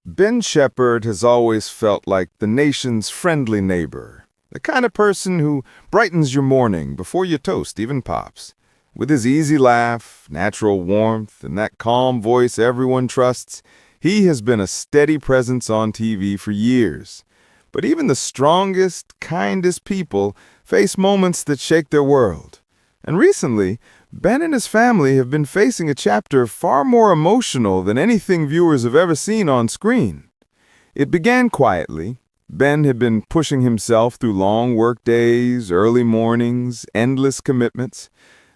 Ben Shephard has always felt like the nation's friendly neighbor, the kind of person who brightens your morning before your toast even pops. With his easy laugh, natural warmth, and that calm voice everyone trusts, he has been a steady presence on TV for years. But even the strongest, kindest people face moments that shake their world. And recently, Ben and his family have been facing a chapter far more emotional than anything viewers have ever seen on screen. It began quietly. Ben had been pushing himself through long work days, early mornings, endless commitments.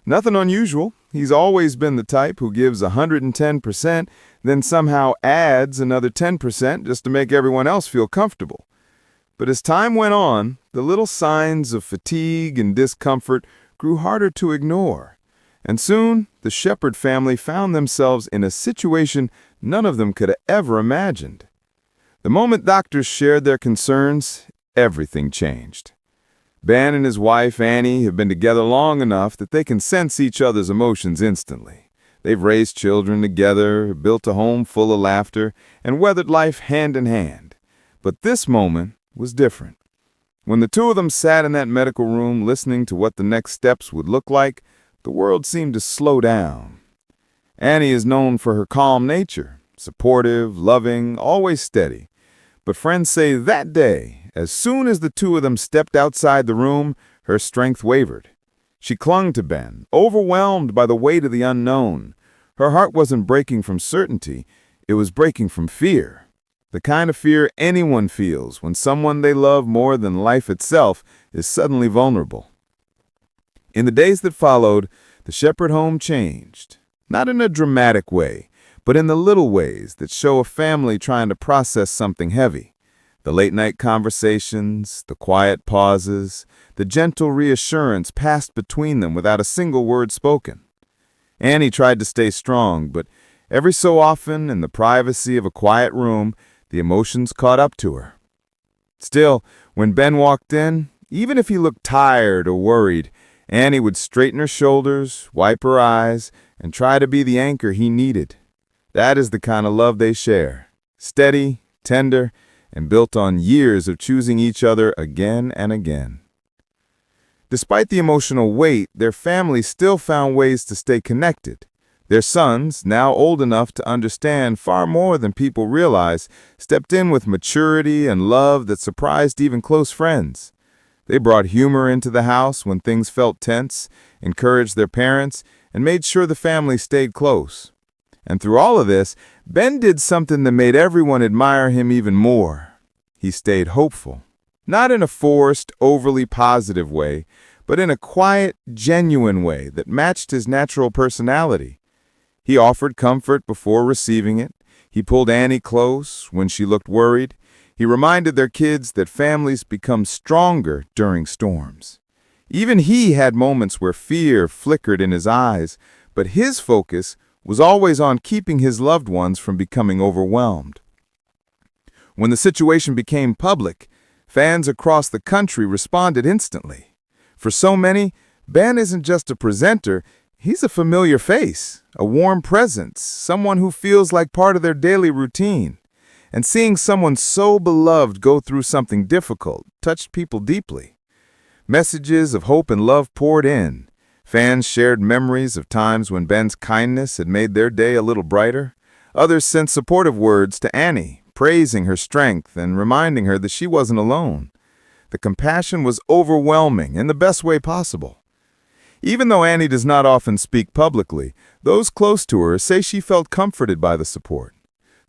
Nothing unusual. He's always been the type who gives 110%, then somehow adds another 10% just to make everyone else feel comfortable. But as time went on, the little signs of fatigue and discomfort grew harder to ignore. And soon, the Shephard family found themselves in a situation none of them could have ever imagined. The moment doctors shared their concerns, everything changed. Ben and his wife, Annie, have been together long enough that they can sense each other's emotions instantly. They've raised children together, built a home full of laughter, and weathered life hand in hand. But this moment was different. When the two of them sat in that medical room listening to what the next steps would look like, the world seemed to slow down. Annie is known for her calm nature, supportive, loving, always steady. But friends say that day, as soon as the two of them stepped outside the room, her strength wavered. She clung to Ben, overwhelmed by the weight of the unknown. Her heart wasn't breaking from certainty, it was breaking from fear. The kind of fear anyone feels when someone they love more than life itself is suddenly vulnerable. In the days that followed, the Shephard home changed. Not in a dramatic way, but in the little ways that show a family trying to process something heavy. The late-night conversations, the quiet pauses, the gentle reassurance passed between them without a single word spoken. Annie tried to stay strong, but every so often, in the privacy of a quiet room, the emotions caught up to her. Still, when Ben walked in, even if he looked tired or worried, Annie would straighten her shoulders, wipe her eyes, and try to be the anchor he needed. That is the kind of love they share. Steady, tender, and built on years of choosing each other again and again. Despite the emotional weight, their family still found ways to stay connected. Their sons, now old enough to understand far more than people realize, stepped in with maturity and love that surprised even close friends. They brought humor into the house when things felt tense, encouraged their parents, and made sure the family stayed close. And through all of this, Ben did something that made everyone admire him even more. He stayed hopeful. Not in a forced, overly positive way, but in a quiet, genuine way that matched his natural personality. He offered comfort before receiving it. He pulled Annie close when she looked worried. He reminded their kids that families become stronger during storms. Even he had moments where fear flickered in his eyes, but his focus was always on keeping his loved ones from becoming overwhelmed. When the situation became public, fans across the country responded instantly. For so many, Ben isn't just a presenter, he's a familiar face, a warm presence, someone who feels like part of their daily routine. And seeing someone so beloved go through something difficult touched people deeply. Messages of hope and love poured in. Fans shared memories of times when Ben's kindness had made their day a little brighter. Others sent supportive words to Annie, praising her strength and reminding her that she wasn't alone. The compassion was overwhelming in the best way possible. Even though Annie does not often speak publicly, those close to her say she felt comforted by the support.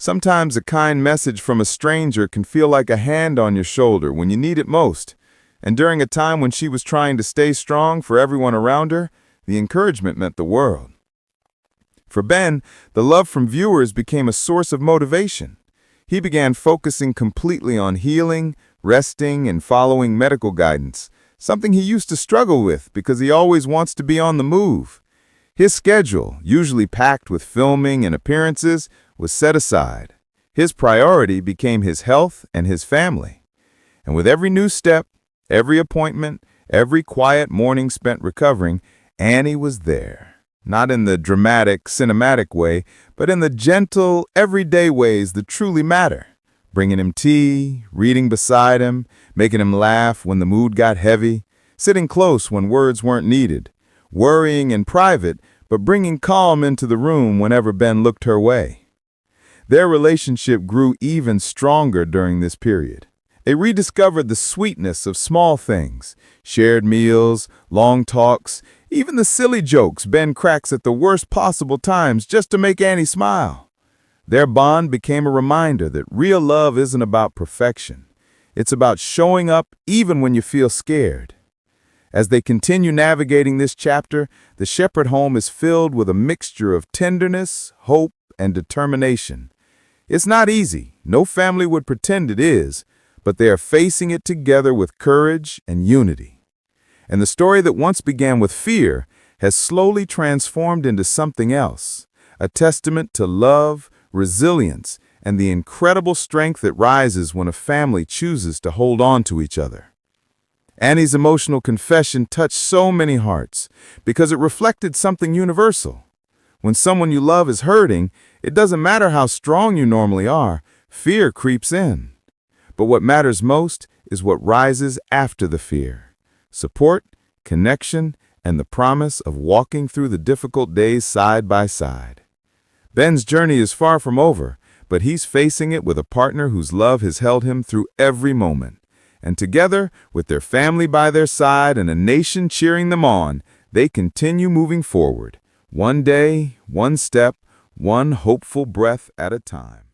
Sometimes a kind message from a stranger can feel like a hand on your shoulder when you need it most. And during a time when she was trying to stay strong for everyone around her, the encouragement meant the world. For Ben, the love from viewers became a source of motivation. He began focusing completely on healing, resting, and following medical guidance, something he used to struggle with because he always wants to be on the move. His schedule, usually packed with filming and appearances, was set aside. His priority became his health and his family. And with every new step, every appointment, every quiet morning spent recovering, Annie was there. Not in the dramatic, cinematic way, but in the gentle, everyday ways that truly matter. Bringing him tea, reading beside him, making him laugh when the mood got heavy, sitting close when words weren't needed, worrying in private, but bringing calm into the room whenever Ben looked her way. Their relationship grew even stronger during this period. They rediscovered the sweetness of small things, shared meals, long talks, even the silly jokes Ben cracks at the worst possible times just to make Annie smile. Their bond became a reminder that real love isn't about perfection. It's about showing up even when you feel scared. As they continue navigating this chapter, the Shephard home is filled with a mixture of tenderness, hope, and determination. It's not easy. No family would pretend it is, but they are facing it together with courage and unity. And the story that once began with fear has slowly transformed into something else, a testament to love, resilience, and the incredible strength that rises when a family chooses to hold on to each other. Annie's emotional confession touched so many hearts because it reflected something universal. When someone you love is hurting, it doesn't matter how strong you normally are, fear creeps in. But what matters most is what rises after the fear: support, connection, and the promise of walking through the difficult days side by side. Ben's journey is far from over, but he's facing it with a partner whose love has held him through every moment. And together, with their family by their side and a nation cheering them on, they continue moving forward, one day, one step, one hopeful breath at a time.